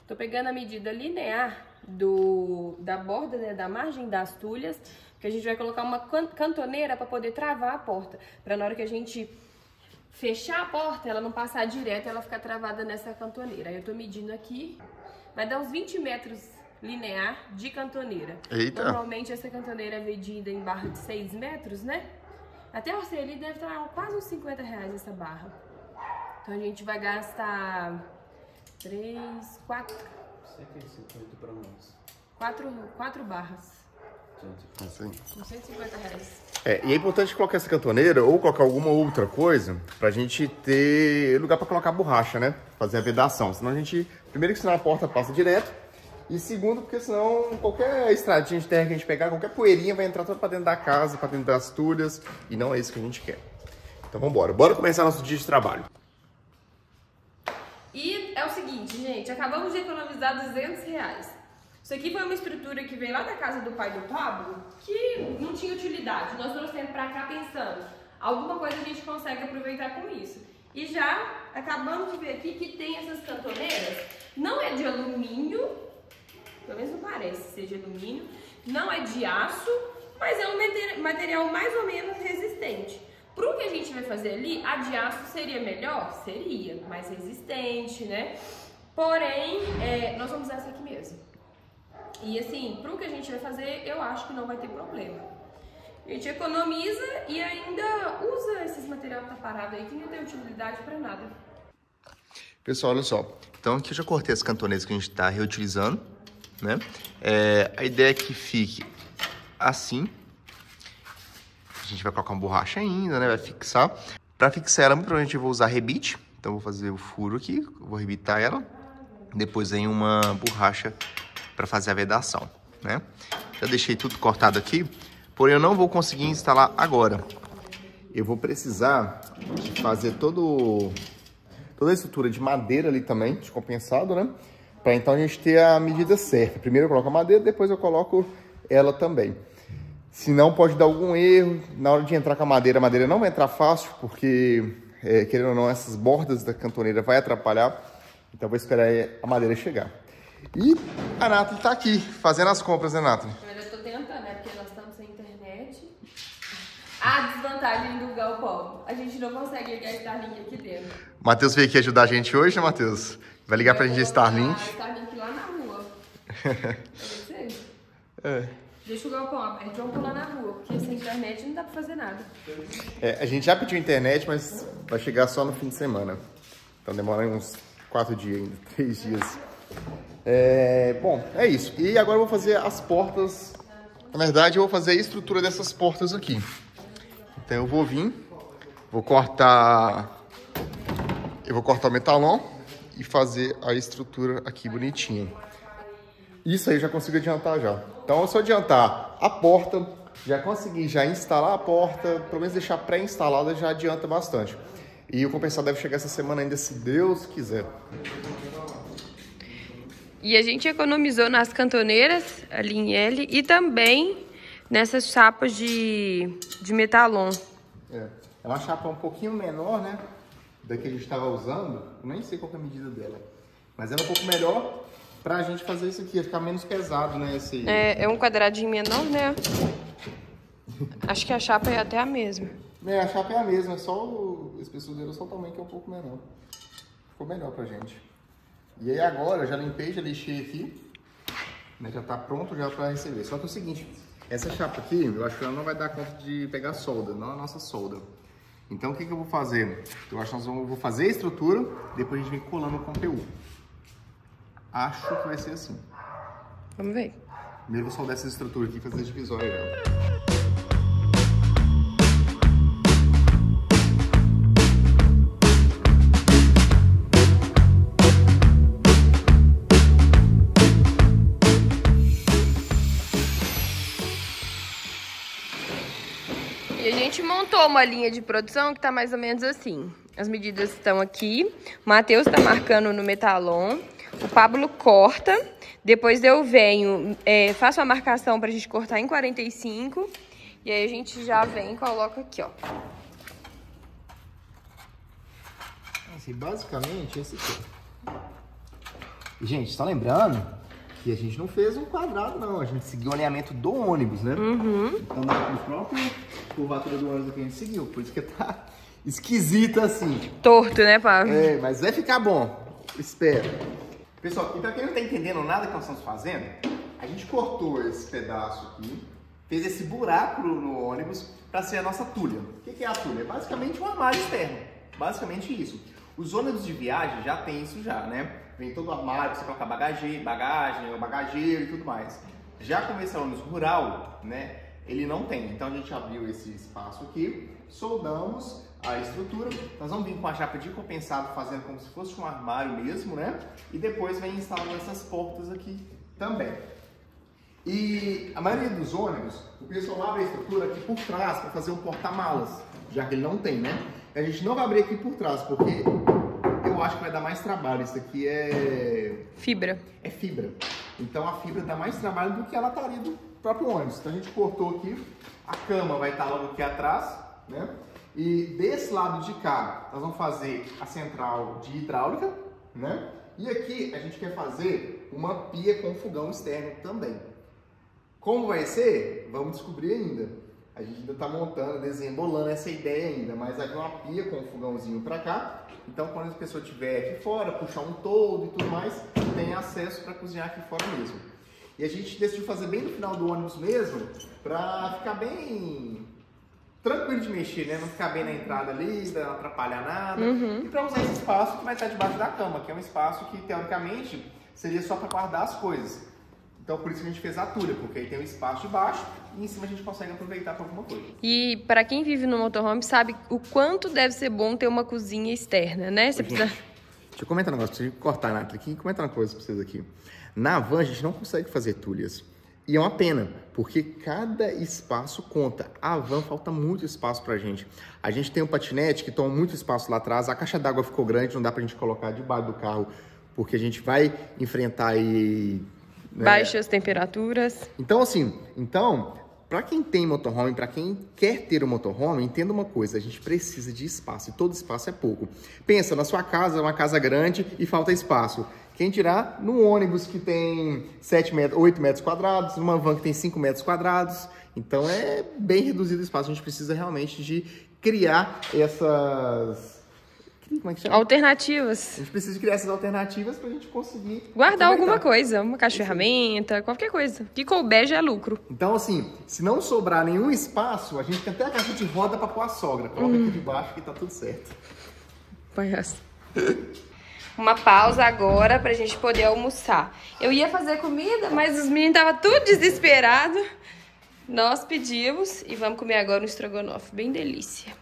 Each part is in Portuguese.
Tô pegando a medida linear da borda, né, da margem das tulhas, que a gente vai colocar uma cantoneira para poder travar a porta, para na hora que a gente fechar a porta, ela não passar direto, ela ficar travada nessa cantoneira. Aí eu tô medindo aqui, vai dar uns 20 metros linear de cantoneira. Eita. Normalmente essa cantoneira é medida em barra de 6 metros, né? Até você ali deve estar quase uns R$50 essa barra. Então a gente vai gastar 3, 4... 150 para nós. 4 barras. Assim. Uns R$150. E é importante colocar essa cantoneira ou colocar alguma outra coisa pra gente ter lugar pra colocar borracha, né? Fazer a vedação. Senão a gente, primeiro que senão a porta passa direto. E segundo, porque senão qualquer estradinha de terra que a gente pegar, qualquer poeirinha vai entrar toda pra dentro da casa, pra dentro das tulhas. E não é isso que a gente quer. Então vambora. Bora começar nosso dia de trabalho. E é o seguinte, gente, acabamos de economizar R$200. Isso aqui foi uma estrutura que veio lá da casa do pai do Pablo, que não tinha utilidade. Nós trouxemos pra cá pensando, alguma coisa a gente consegue aproveitar com isso. E já acabamos de ver aqui que tem essas cantoneiras, não é de alumínio, pelo menos não parece ser de alumínio, não é de aço, mas é um material mais ou menos resistente. Pro que a gente vai fazer ali, a de aço seria melhor? Seria, mais resistente, né? Porém, nós vamos usar essa aqui mesmo. E assim, pro que a gente vai fazer, eu acho que não vai ter problema. A gente economiza e ainda usa esses materiais que tá parado aí, que não tem utilidade pra nada. Pessoal, olha só. Então aqui eu já cortei as cantoneiras que a gente tá reutilizando, né? A ideia é que fique assim. A gente vai colocar uma borracha ainda, né? Vai fixar. Pra fixar ela, muito provavelmente eu vou usar rebite. Então eu vou fazer o furo aqui, vou rebitar ela. Depois vem uma borracha para fazer a vedação, né? Já deixei tudo cortado aqui, porém eu não vou conseguir instalar agora. Eu vou precisar de fazer toda a estrutura de madeira ali também, descompensado, né? Para então a gente ter a medida certa. Primeiro eu coloco a madeira, depois eu coloco ela também. Senão pode dar algum erro. Na hora de entrar com a madeira não vai entrar fácil, porque, querendo ou não, essas bordas da cantoneira vai atrapalhar. Então vou esperar a madeira chegar. E a Nathalie tá aqui, fazendo as compras, né, Nathalie? Eu ainda tô tentando, né? Porque nós estamos sem internet. A desvantagem do galpão, a gente não consegue ligar Starlink aqui dentro. Matheus veio aqui ajudar a gente hoje, né, Matheus? Vai ligar pra gente a Starlink. Starlink lá na rua. É. Deixa o galpão aberto, vamos pular na rua, porque sem internet não dá pra fazer nada. A gente já pediu internet, mas vai chegar só no fim de semana. Então demora uns 4 dias ainda, 3 dias. Bom, é isso. E agora eu vou fazer as portas. Na verdade, eu vou fazer a estrutura dessas portas aqui. Então eu vou vir, vou cortar o metalon e fazer a estrutura aqui bonitinha. Isso aí eu já consigo adiantar já. Então, se eu adiantar a porta, já consegui instalar a porta, pelo menos deixar pré-instalada, já adianta bastante. E o compensado deve chegar essa semana ainda, se Deus quiser. E a gente economizou nas cantoneiras, ali em L, e também nessas chapas de metalon. É uma chapa um pouquinho menor, né? Da que a gente estava usando. Nem sei qual é a medida dela. Mas ela é um pouco melhor pra gente fazer isso aqui, ficar menos pesado, né? É um quadradinho menor, né? Acho que a chapa é até a mesma. A chapa é a mesma, só o espessura dele, só o tamanho que é um pouco menor. Ficou melhor pra gente. E aí agora, eu já limpei, já deixei aqui, né? Já tá pronto já pra receber. Só que é o seguinte, essa chapa aqui, eu acho que ela não vai dar conta de pegar solda, não a nossa solda. Então o que eu vou fazer? Eu acho que vou fazer a estrutura, depois a gente vem colando com o PU. Acho que vai ser assim. Vamos ver. Primeiro eu vou soldar essa estrutura aqui e fazer a divisória já. E a gente montou uma linha de produção que tá mais ou menos assim. As medidas estão aqui. O Matheus tá marcando no metalon. O Pablo corta. Depois eu venho, faço a marcação pra gente cortar em 45. E aí a gente já vem e coloca aqui, ó. Assim, basicamente, esse aqui. E, gente, só lembrando que a gente não fez um quadrado, não. A gente seguiu o alinhamento do ônibus, né? Então, na própria curvatura do ônibus que a gente seguiu. Por isso que tá esquisito assim. Torto, né, Pablo? É, mas vai ficar bom. Espero. Pessoal, e pra quem não tá entendendo nada que nós estamos fazendo, a gente cortou esse pedaço aqui, fez esse buraco no ônibus para ser a nossa tulha. O que é a tulha? É basicamente um armário externo. Basicamente isso. Os ônibus de viagem já tem isso já, né? Vem todo o armário, você coloca bagagem, o bagageiro e tudo mais. Já como esse é ônibus rural, né? Ele não tem. Então a gente abriu esse espaço aqui, soldamos a estrutura. Nós vamos vir com a chapa de compensado, fazendo como se fosse um armário mesmo, né? E depois vem instalando essas portas aqui também. E a maioria dos ônibus, o pessoal abre a estrutura aqui por trás para fazer um porta-malas, já que ele não tem, né? A gente não vai abrir aqui por trás, porque eu acho que vai dar mais trabalho. Isso aqui é... Fibra. É fibra. Então a fibra dá mais trabalho do que a lataria do próprio ônibus. Então a gente cortou aqui, a cama vai estar logo aqui atrás, né? E desse lado de cá, nós vamos fazer a central de hidráulica, né? E aqui a gente quer fazer uma pia com fogão externo também. Como vai ser? Vamos descobrir ainda. A gente ainda está montando, desembolando essa ideia ainda, mas vai vir uma pia com um fogãozinho para cá. Então, quando a pessoa estiver aqui fora, puxar um toldo e tudo mais, tem acesso para cozinhar aqui fora mesmo. E a gente decidiu fazer bem no final do ônibus mesmo, para ficar bem tranquilo de mexer, né? Não ficar bem na entrada ali, não atrapalhar nada. E para usar esse espaço que vai estar debaixo da cama, que é um espaço que, teoricamente, seria só para guardar as coisas. Então, por isso que a gente fez a tulha, porque aí tem um espaço de baixo e em cima a gente consegue aproveitar para alguma coisa. E para quem vive no motorhome sabe o quanto deve ser bom ter uma cozinha externa, né? Você precisa... Deixa eu comentar um negócio, preciso cortar, Nathalie, aqui e comentar uma coisa para vocês aqui. Na van a gente não consegue fazer tulhas. E é uma pena, porque cada espaço conta. A van falta muito espaço pra gente. A gente tem um patinete que toma muito espaço lá atrás, a caixa d'água ficou grande, não dá pra gente colocar debaixo do carro, porque a gente vai enfrentar aí... Baixas temperaturas. Então, assim, para quem tem motorhome, para quem quer ter um motorhome, entenda uma coisa, a gente precisa de espaço, e todo espaço é pouco. Pensa, na sua casa, uma casa grande e falta espaço. Quem dirá num ônibus que tem 8 metros quadrados, numa van que tem 5 metros quadrados. Então, é bem reduzido o espaço. A gente precisa realmente de criar essas... Como é que chama? Alternativas. A gente precisa criar essas alternativas para a gente conseguir guardar alguma coisa, uma caixa de ferramenta, qualquer coisa. Que couber já é lucro. Então, assim, se não sobrar nenhum espaço, a gente tem até a caixa de roda para pôr a sogra. Coloca aqui debaixo que tá tudo certo. Palhaço. Uma pausa agora pra gente poder almoçar. Eu ia fazer comida, mas os meninos estavam tudo desesperados. Nós pedimos e vamos comer agora um estrogonofe. Bem delícia.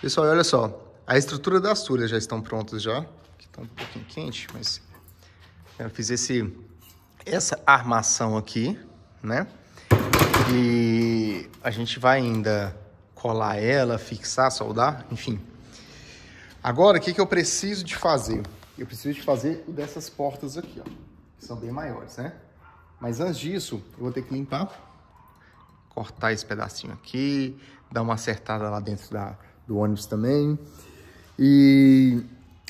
Pessoal, olha só, a estrutura das tulhas já estão prontas já, que está um pouquinho quente, mas eu fiz essa armação aqui, né? E a gente vai ainda colar ela, fixar, soldar, enfim. Agora, o que eu preciso de fazer? Eu preciso de fazer o dessas portas aqui, ó, que são bem maiores, né? Mas antes disso, eu vou ter que limpar, cortar esse pedacinho aqui, dar uma acertada lá dentro do ônibus também. E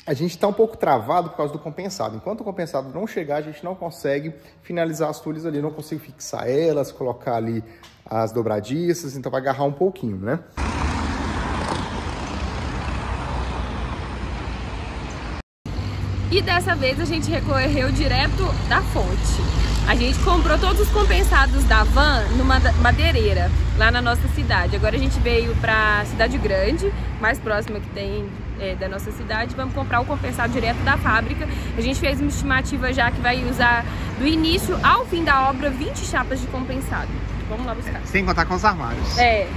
a gente está um pouco travado por causa do compensado. Enquanto o compensado não chegar, a gente não consegue finalizar as tulhas ali, não consigo fixar elas, colocar ali as dobradiças, então vai agarrar um pouquinho, né? E dessa vez a gente recorreu direto da fonte. A gente comprou todos os compensados da van numa madeireira, lá na nossa cidade. Agora a gente veio pra Cidade Grande, mais próxima que tem da nossa cidade. Vamos comprar o compensado direto da fábrica. A gente fez uma estimativa já que vai usar do início ao fim da obra 20 chapas de compensado. Vamos lá buscar. Sem contar com os armários. É.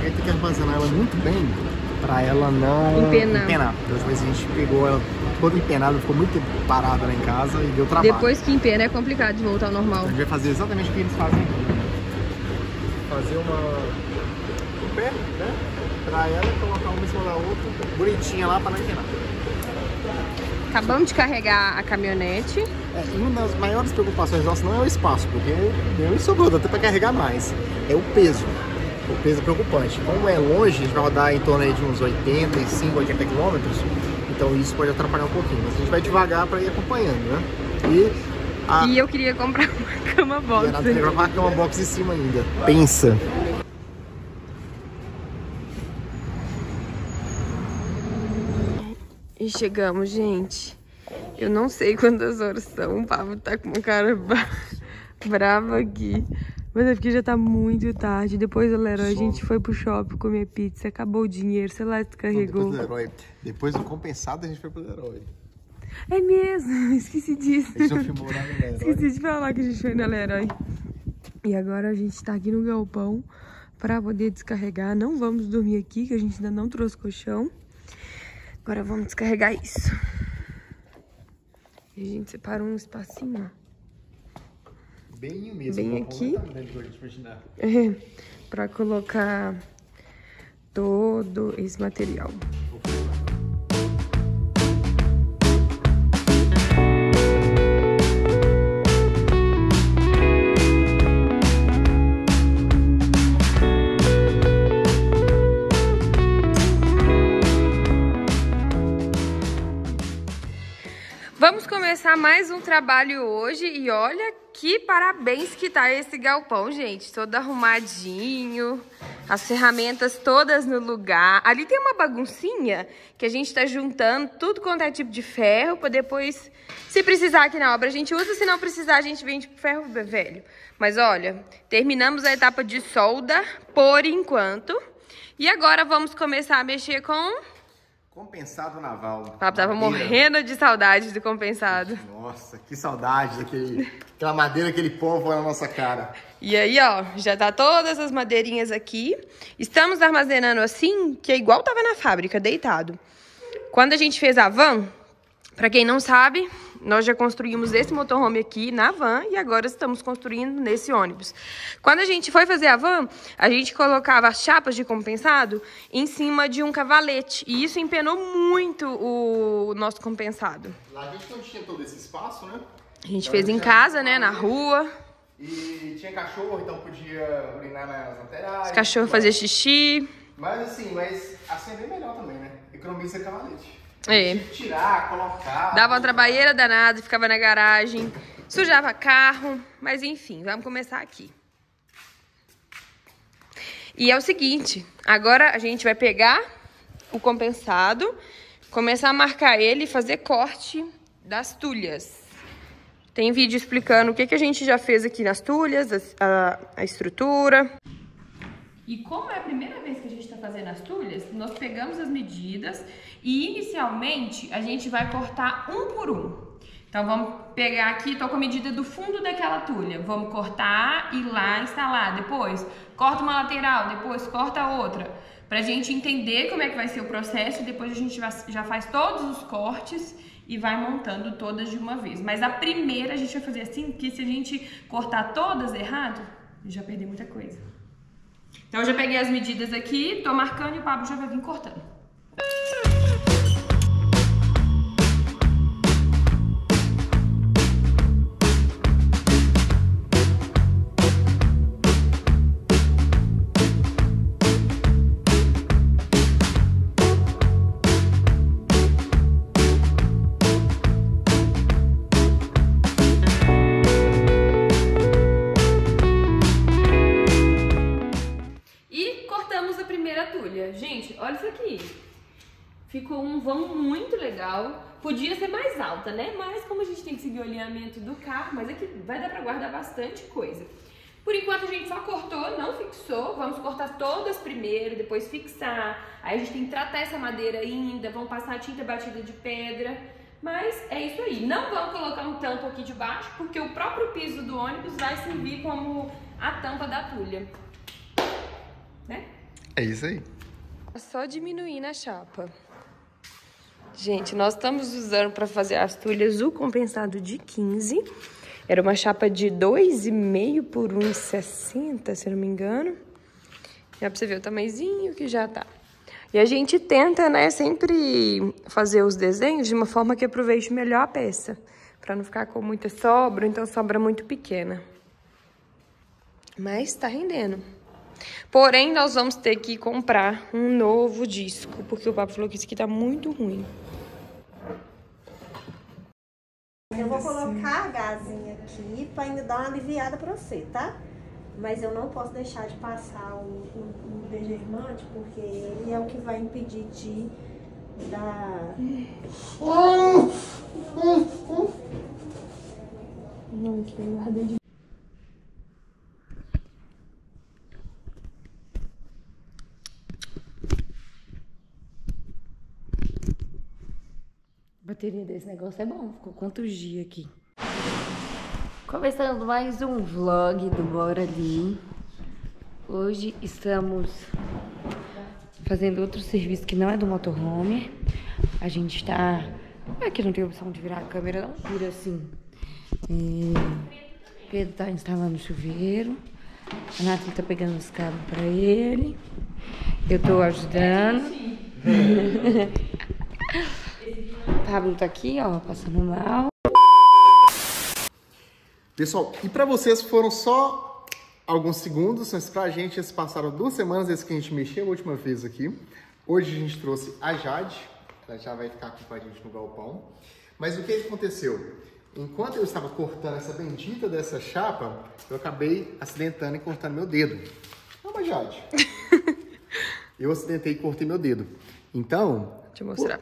Tem que armazenar ela muito bem para ela não empenar. Às vezes a gente pegou ela toda empenada, ficou muito tempo parada lá em casa e deu trabalho. Depois que empena é complicado de voltar ao normal. A gente vai fazer exatamente o que eles fazem aqui. Fazer um pé, né? Para ela colocar uma em cima da outra, bonitinha lá para não empenar. Acabamos de carregar a caminhonete. Uma das maiores preocupações nossas não é o espaço, porque nem sobrou, dá até para carregar mais. É o peso. O peso é preocupante. Como é longe, a gente vai rodar em torno aí de uns 85, 80 quilômetros, então isso pode atrapalhar um pouquinho. Mas a gente vai devagar para ir acompanhando, né? E eu queria comprar uma cama box. E a Renata queria comprar uma cama box em cima ainda. Pensa. E chegamos, gente. Eu não sei quantas horas são. O Pablo tá com uma cara brava aqui. Mas é porque já tá muito tarde. Depois do Leroy, a gente foi pro shopping comer pizza. Acabou o dinheiro, sei lá, descarregou. Depois do compensado, a gente foi pro Leroy. É mesmo, esqueci disso. A gente não filmou lá no Leroy. Esqueci de falar que a gente foi no Leroy. E agora a gente tá aqui no galpão pra poder descarregar. Não vamos dormir aqui, que a gente ainda não trouxe colchão. Agora vamos descarregar isso. E a gente separou um espacinho, ó. Bem mesmo. Bem aqui. Pra colocar todo esse material. Vamos começar mais um trabalho hoje e olha que parabéns que tá esse galpão, gente. Todo arrumadinho, as ferramentas todas no lugar. Ali tem uma baguncinha que a gente tá juntando tudo quanto é tipo de ferro pra depois, se precisar aqui na obra, a gente usa. Se não precisar, a gente vende pro ferro velho. Mas olha, terminamos a etapa de solda por enquanto. E agora vamos começar a mexer com... compensado naval. O Pablo tava morrendo de saudade do compensado. Nossa, que saudade daquela madeira que ele povo na nossa cara. E aí, ó, já tá todas as madeirinhas aqui. Estamos armazenando assim, que é igual tava na fábrica, deitado. Quando a gente fez a van, pra quem não sabe, nós já construímos esse motorhome aqui na van e agora estamos construindo nesse ônibus. Quando a gente foi fazer a van, a gente colocava as chapas de compensado em cima de um cavalete. E isso empenou muito o nosso compensado. Lá a gente não tinha todo esse espaço, né? A gente fez em casa, né, na rua. E tinha cachorro, então podia urinar nas laterais. Os cachorros faziam xixi. Mas assim é bem melhor também, né? Economiza cavalete. É. Tirar, colocar. Dava uma trabalheira danada, ficava na garagem, sujava carro, mas enfim, vamos começar aqui. E é o seguinte, agora a gente vai pegar o compensado, começar a marcar ele e fazer corte das tulhas. Tem vídeo explicando o que a gente já fez aqui nas tulhas, a estrutura. E como é a primeira vez que a gente está fazendo as tulhas, nós pegamos as medidas e inicialmente a gente vai cortar um por um. Então vamos pegar aqui, tô com a medida do fundo daquela tulha, vamos cortar e lá instalar. Depois corta uma lateral, depois corta outra, pra gente entender como é que vai ser o processo. Depois a gente já faz todos os cortes e vai montando todas de uma vez. Mas a primeira a gente vai fazer assim, porque se a gente cortar todas errado, já perder muita coisa. Então eu já peguei as medidas aqui, tô marcando e o Pablo já vai vir cortando. Gente, olha isso aqui. Ficou um vão muito legal. Podia ser mais alta, né? Mas como a gente tem que seguir o alinhamento do carro, mas aqui vai dar pra guardar bastante coisa. Por enquanto a gente só cortou, não fixou. Vamos cortar todas primeiro, depois fixar. Aí a gente tem que tratar essa madeira ainda. Vamos passar tinta batida de pedra. Mas é isso aí. Não vamos colocar um tampo aqui de baixo, porque o próprio piso do ônibus vai servir como a tampa da tulha. Né? É isso aí. Só diminuir na chapa. Gente, nós estamos usando para fazer as tulhas o compensado de 15. Era uma chapa de 2,5 por 1,60, se eu não me engano. Já pra você ver o tamanhozinho que já tá. E a gente tenta, né, sempre fazer os desenhos de uma forma que aproveite melhor a peça. Pra não ficar com muita sobra, então sobra muito pequena. Mas tá rendendo. Porém, nós vamos ter que comprar um novo disco, porque o Pablo falou que isso aqui tá muito ruim. Eu vou colocar a gazinha aqui pra ainda dar uma aliviada pra você, tá? Mas eu não posso deixar de passar o degermante, porque ele é o que vai impedir de dar... Não, que eu guardei de... A bateria desse negócio é bom. Ficou quantos dias aqui? Começando mais um vlog do Bora Ali. Hoje estamos fazendo outro serviço que não é do motorhome. A gente está... Aqui não tem opção de virar a câmera, não vira assim. Pedro tá instalando o chuveiro. A Nathalie tá pegando os cabos pra ele. Eu tô ajudando. Pablo tá aqui, ó, passando mal. Pessoal, e pra vocês foram só alguns segundos, mas pra gente eles passaram 2 semanas desde que a gente mexeu a última vez aqui. Hoje a gente trouxe a Jade, ela já vai ficar aqui com a gente no galpão. Mas o que aconteceu? Enquanto eu estava cortando essa bendita dessa chapa, eu acabei acidentando e cortando meu dedo. Não, Jade. Eu acidentei e cortei meu dedo. Então... Deixa eu mostrar.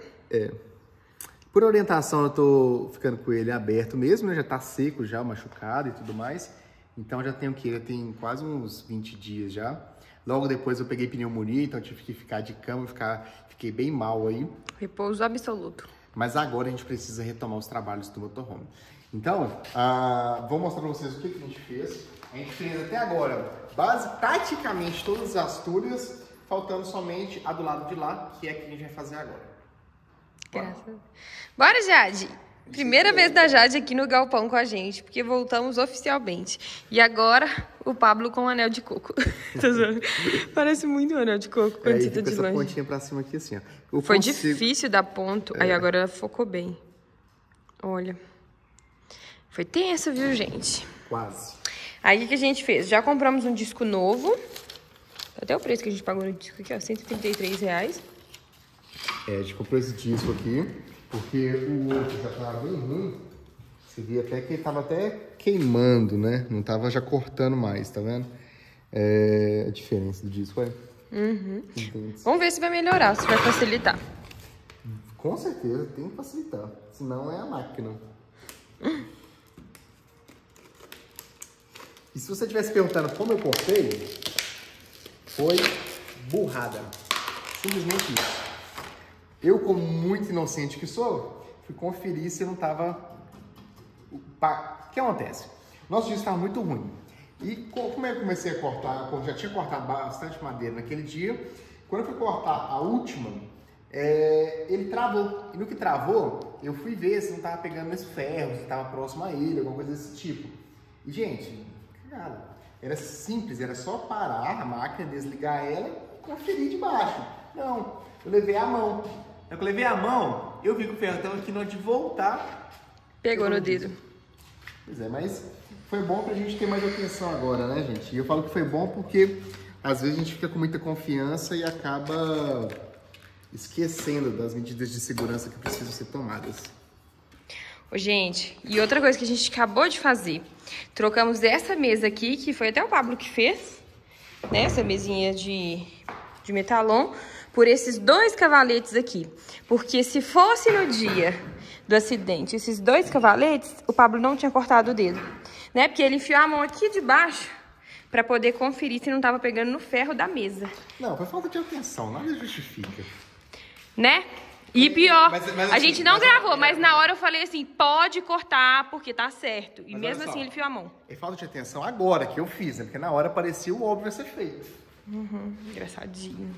Por orientação, eu tô ficando com ele aberto mesmo, né? Já tá seco, já machucado e tudo mais. Então já tenho que... tem quase uns 20 dias já. Logo depois eu peguei pneumonia, então tive que ficar de cama, fiquei bem mal aí. Repouso absoluto. Mas agora a gente precisa retomar os trabalhos do motorhome. Então, vou mostrar pra vocês o que a gente fez. A gente fez até agora praticamente todas as tulhas, faltando somente a do lado de lá, que é a que a gente vai fazer agora. Graças a Deus. Bora, Jade! Primeira vez da Jade aqui no galpão com a gente, porque voltamos oficialmente. E agora, o Pablo com o anel de coco. Parece muito um anel de coco quando você tá de longe. Essa pontinha pra cima aqui assim, ó. Foi difícil dar ponto, aí agora ela focou bem. Olha. Foi tenso, viu, gente? Quase. Aí o que a gente fez? Já compramos um disco novo. Até o preço que a gente pagou no disco aqui, ó, R$133. A gente comprou esse disco aqui, porque o outro já tava bem ruim. Você via até que ele tava até queimando, né? Não tava já cortando mais, tá vendo? A diferença do disco, Vamos ver se vai melhorar, se vai facilitar. Com certeza, tem que facilitar. Senão é a máquina. E se você estivesse perguntando como eu cortei, foi burrada. Simplesmente isso. Eu, como muito inocente que sou, fui conferir se não tava... O que acontece? Nosso disco estava muito ruim. E como eu comecei a cortar, como já tinha cortado bastante madeira naquele dia, quando eu fui cortar a última, ele travou. E no que travou, eu fui ver se não estava pegando nesse ferro, se estava próximo a ele, alguma coisa desse tipo. E, gente, cagada. Era simples, era só parar a máquina, desligar ela e conferir de baixo. Não, eu levei a mão. Na hora que eu levei a mão, eu vi que o ferro estava aqui na hora de voltar. Pegou no dedo. Pois é, mas foi bom pra gente ter mais atenção agora, né, gente? E eu falo que foi bom porque às vezes a gente fica com muita confiança e acaba esquecendo das medidas de segurança que precisam ser tomadas. Ô, gente, e outra coisa que a gente acabou de fazer. Trocamos essa mesa aqui, que foi até o Pablo que fez, né? Essa mesinha de metalon, por esses 2 cavaletes aqui. Porque se fosse no dia do acidente, esses 2 cavaletes, o Pablo não tinha cortado o dedo, né? Porque ele enfiou a mão aqui de baixo pra poder conferir se não tava pegando no ferro da mesa. Não, foi falta de atenção, nada justifica. Né? E pior, mas a assim, gente não gravou, mas na hora eu falei assim, pode cortar porque tá certo. E mesmo assim ele enfiou a mão. É falta de atenção agora que eu fiz, né? Porque na hora parecia o óbvio a ser feito. Engraçadinho.